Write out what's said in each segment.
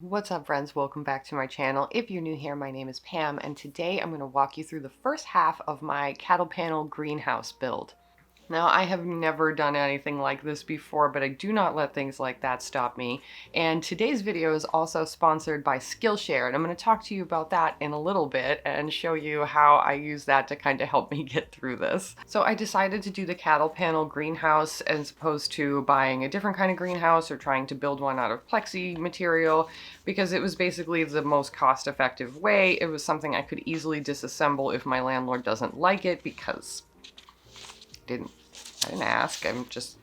What's up, friends? Welcome back to my channel. If you're new here, my name is Pam, and today I'm going to walk you through the first half of my cattle panel greenhouse build. Now, I have never done anything like this before, but I do not let things like that stop me. And today's video is also sponsored by Skillshare, and I'm going to talk to you about that in a little bit and show you how I use that to kind of help me get through this. So I decided to do the cattle panel greenhouse as opposed to buying a different kind of greenhouse or trying to build one out of plexi material, because it was basically the most cost-effective way. It was something I could easily disassemble if my landlord doesn't like it, because I didn't ask. I'm just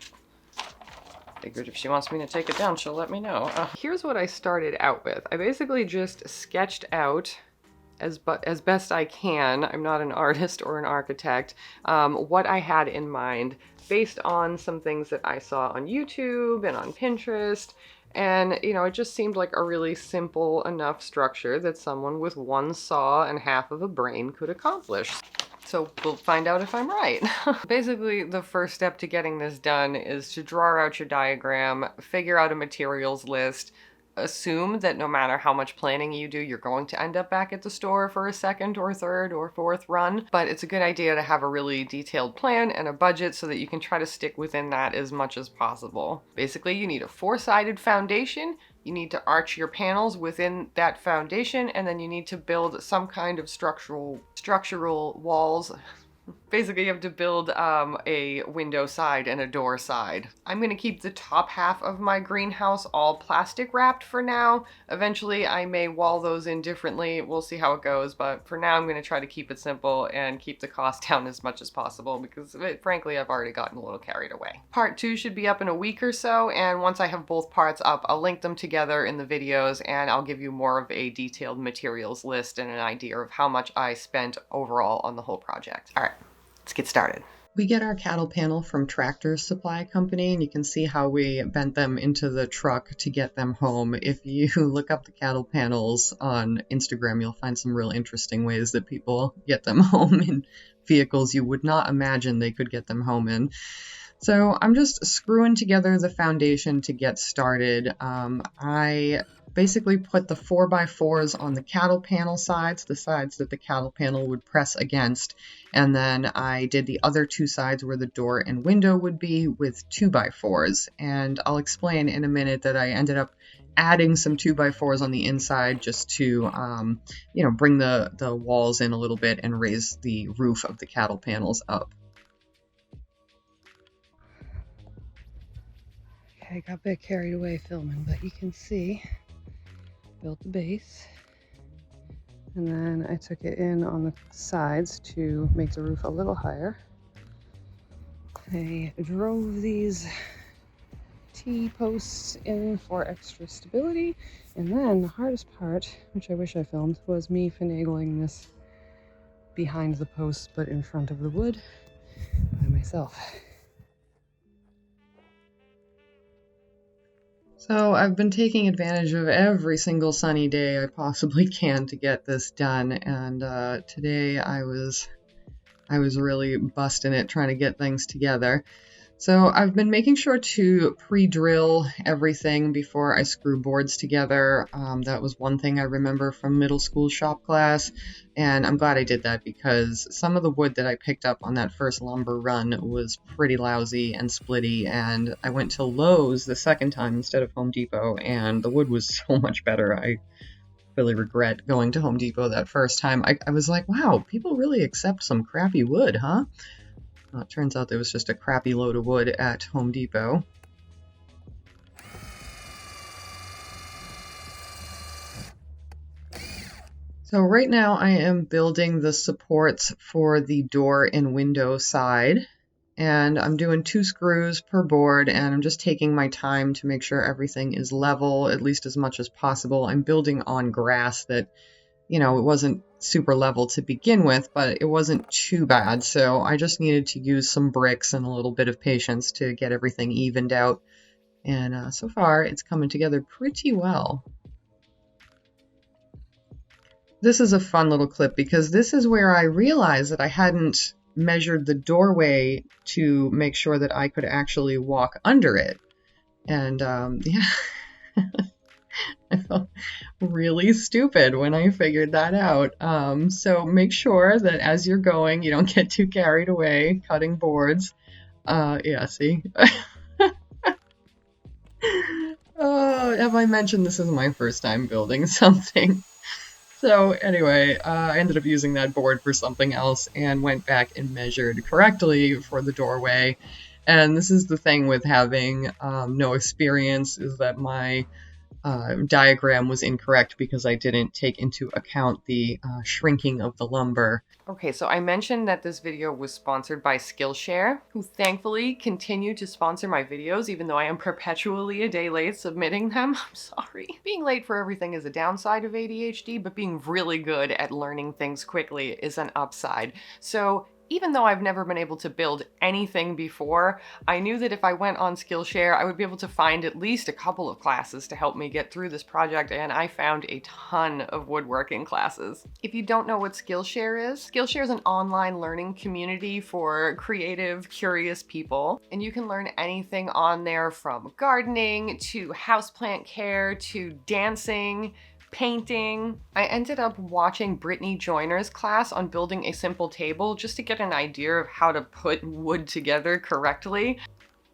figured if she wants me to take it down, she'll let me know. Here's what I started out with. I basically just sketched out as best I can, I'm not an artist or an architect, what I had in mind based on some things that I saw on YouTube and on Pinterest. And, you know, it just seemed like a really simple enough structure that someone with one saw and half of a brain could accomplish. So we'll find out if I'm right. Basically, the first step to getting this done is to draw out your diagram, figure out a materials list, assume that no matter how much planning you do, you're going to end up back at the store for a second or third or fourth run. But it's a good idea to have a really detailed plan and a budget so that you can try to stick within that as much as possible. Basically, you need a four-sided foundation. You need to arch your panels within that foundation, and then you need to build some kind of structural walls. Basically, you have to build a window side and a door side. I'm going to keep the top half of my greenhouse all plastic wrapped for now. Eventually, I may wall those in differently. We'll see how it goes, but for now, I'm going to try to keep it simple and keep the cost down as much as possible because, frankly, I've already gotten a little carried away. Part 2 should be up in a week or so, and once I have both parts up, I'll link them together in the videos, and I'll give you more of a detailed materials list and an idea of how much I spent overall on the whole project. All right. Let's get started. We get our cattle panel from Tractor Supply Company, and you can see how we bent them into the truck to get them home. If you look up the cattle panels on Instagram, you'll find some real interesting ways that people get them home in vehicles you would not imagine they could get them home in. So I'm just screwing together the foundation to get started. I basically put the 4x4s on the cattle panel sides, the sides that the cattle panel would press against, and then I did the other two sides where the door and window would be with 2x4s. And I'll explain in a minute that I ended up adding some 2x4s on the inside just to, bring the walls in a little bit and raise the roof of the cattle panels up. I got a bit carried away filming, but you can see, built the base, and then I took it in on the sides to make the roof a little higher. I drove these T-posts in for extra stability, and then the hardest part, which I wish I filmed, was me finagling this behind the posts but in front of the wood by myself. So I've been taking advantage of every single sunny day I possibly can to get this done, and today I was really busting it trying to get things together. So I've been making sure to pre-drill everything before I screw boards together. That was one thing I remember from middle school shop class, and I'm glad I did that because some of the wood that I picked up on that first lumber run was pretty lousy and splitty, and I went to Lowe's the second time instead of Home Depot, and the wood was so much better. I really regret going to Home Depot that first time. I was like, wow, people really accept some crappy wood, huh? Well, it turns out there was just a crappy load of wood at Home Depot. So right now I am building the supports for the door and window side, and I'm doing 2 screws per board, and I'm just taking my time to make sure everything is level, at least as much as possible. I'm building on grass that, it wasn't super level to begin with, but it wasn't too bad. So I just needed to use some bricks and a little bit of patience to get everything evened out. And so far, it's coming together pretty well. This is a fun little clip because this is where I realized that I hadn't measured the doorway to make sure that I could actually walk under it. And yeah. I felt really stupid when I figured that out. So make sure that as you're going, you don't get too carried away cutting boards. Yeah, see? Have I mentioned this is my first time building something? So anyway, I ended up using that board for something else and went back and measured correctly for the doorway. And this is the thing with having no experience, is that my diagram was incorrect because I didn't take into account the shrinking of the lumber. Okay, so I mentioned that this video was sponsored by Skillshare, who thankfully continue to sponsor my videos even though I am perpetually a day late submitting them. I'm sorry. Being late for everything is a downside of ADHD, but being really good at learning things quickly is an upside. So even though I've never been able to build anything before, I knew that if I went on Skillshare, I would be able to find at least a couple of classes to help me get through this project, and I found a ton of woodworking classes. If you don't know what Skillshare is an online learning community for creative, curious people, and you can learn anything on there from gardening to houseplant care to dancing, painting. I ended up watching Brittany Joyner's class on building a simple table just to get an idea of how to put wood together correctly.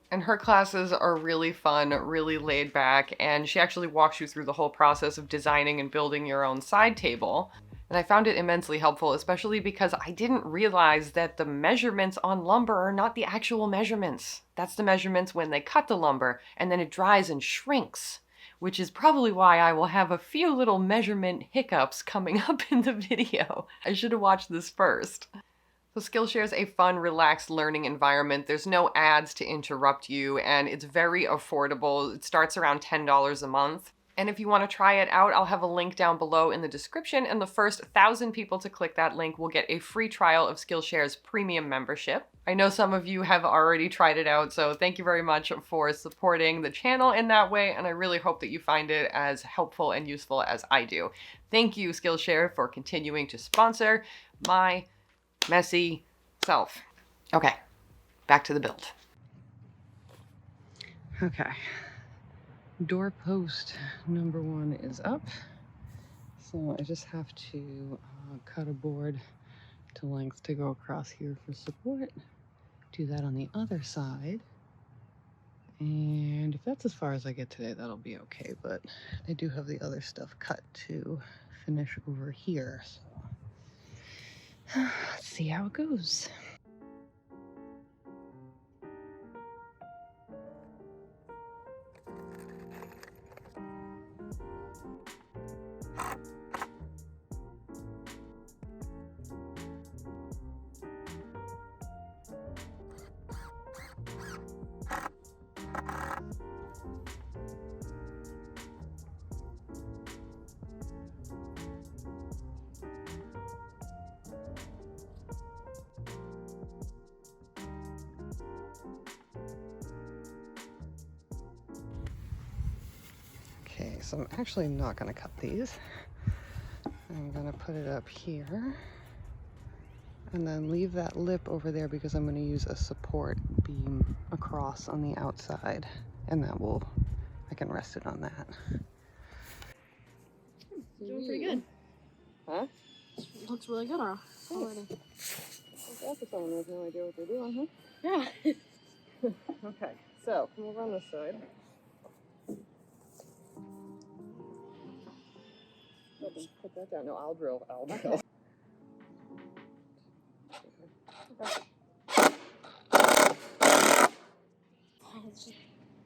And her classes are really fun, really laid back, and she actually walks you through the whole process of designing and building your own side table. And I found it immensely helpful, especially because I didn't realize that the measurements on lumber are not the actual measurements. That's the measurements when they cut the lumber, and then it dries and shrinks, which is probably why I will have a few little measurement hiccups coming up in the video. I should have watched this first. So Skillshare is a fun, relaxed learning environment. There's no ads to interrupt you, and it's very affordable. It starts around $10 a month. And if you want to try it out, I'll have a link down below in the description, and the first 1,000 people to click that link will get a free trial of Skillshare's premium membership. I know some of you have already tried it out, so thank you very much for supporting the channel in that way, and I really hope that you find it as helpful and useful as I do. Thank you, Skillshare, for continuing to sponsor my messy self. Okay, back to the build. Okay. Doorpost number 1 is up. So I just have to cut a board to length to go across here for support. Do that on the other side. And if that's as far as I get today, that'll be okay. But I do have the other stuff cut to finish over here. So let's see how it goes. Okay, so I'm actually not going to cut these. I'm going to put it up here and then leave that lip over there because I'm going to use a support beam across on the outside, and that will, I can rest it on that. Doing pretty good. Huh? Looks really good already. Also someone has no idea what they're doing, Yeah. huh? Okay, so come over on this side. Put that down. No, I'll drill. Okay.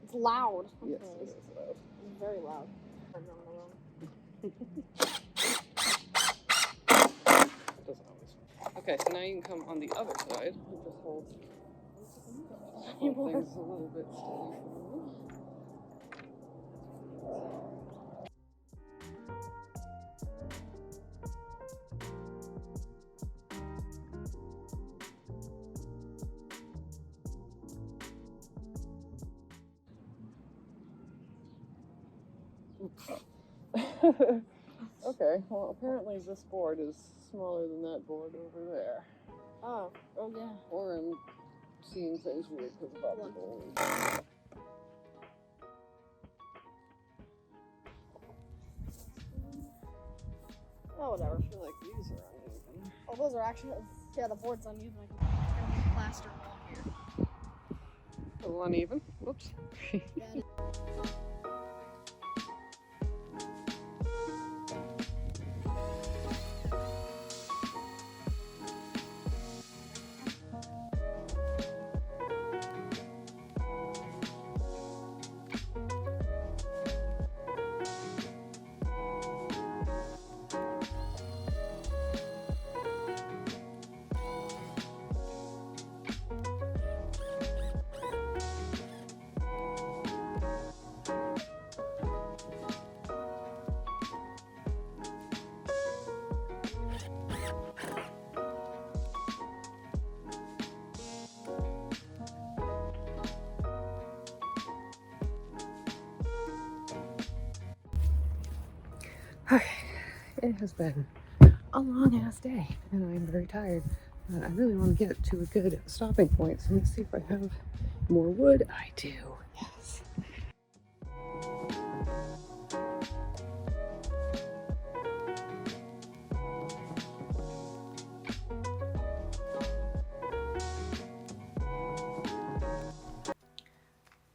It's loud. Yes, it is loud. It's very loud. It doesn't always. Okay, so now you can come on the other side. It just holds things a little bit steady for me. Okay, well apparently this board is smaller than that board over there. Oh yeah. Or I'm seeing things weird because of optical illusion. Oh, whatever. I feel like these are uneven. Oh, those are actually, yeah, the board's uneven. It's gonna be plaster wall here. A little uneven. Whoops. Yeah, Okay, it has been a long ass day and I'm very tired. But I really want to get to a good stopping point. So let me see if I have more wood. I do, yes.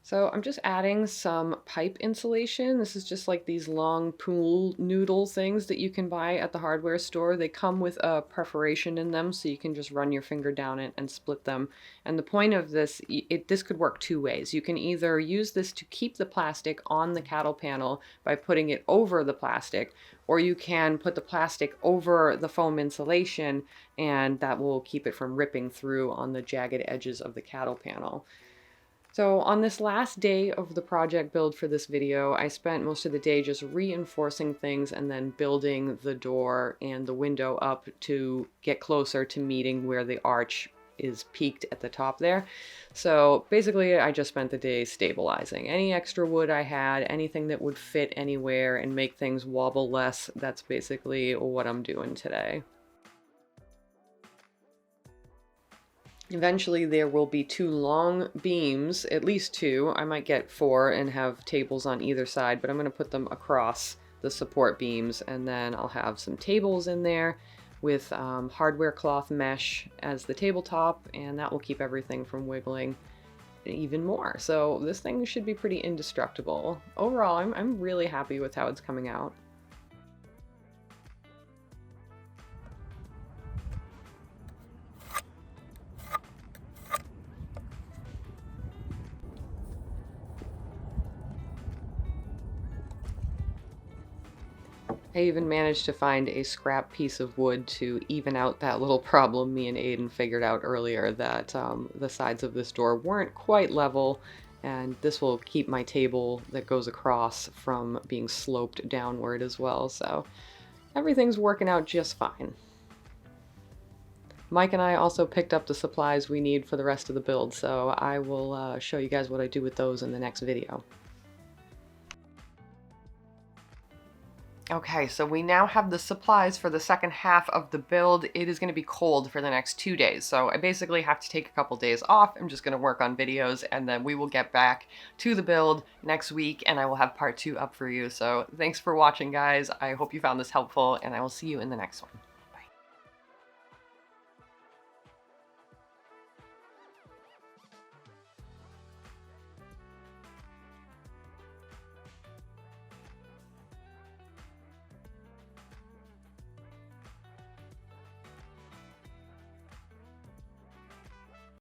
So I'm just adding some pipe insulation. This is just like these long pool noodle things that you can buy at the hardware store. They come with a perforation in them, so you can just run your finger down it and split them. And the point of this, this could work two ways. You can either use this to keep the plastic on the cattle panel by putting it over the plastic, or you can put the plastic over the foam insulation, and that will keep it from ripping through on the jagged edges of the cattle panel. So on this last day of the project build for this video, I spent most of the day just reinforcing things and then building the door and the window up to get closer to meeting where the arch is peaked at the top there. So basically I just spent the day stabilizing. Any extra wood I had, anything that would fit anywhere and make things wobble less, that's basically what I'm doing today. Eventually there will be two long beams, at least two. I might get four and have tables on either side, but I'm going to put them across the support beams, and then I'll have some tables in there with hardware cloth mesh as the tabletop, and that will keep everything from wiggling even more. So this thing should be pretty indestructible. Overall, I'm really happy with how it's coming out. I even managed to find a scrap piece of wood to even out that little problem me and Aiden figured out earlier, that the sides of this door weren't quite level, and this will keep my table that goes across from being sloped downward as well, so everything's working out just fine. Mike and I also picked up the supplies we need for the rest of the build, so I will show you guys what I do with those in the next video. Okay, so we now have the supplies for the second half of the build. It is going to be cold for the next 2 days, so I basically have to take a couple days off. I'm just going to work on videos, and then we will get back to the build next week, and I will have part 2 up for you. So thanks for watching, guys. I hope you found this helpful, and I will see you in the next one.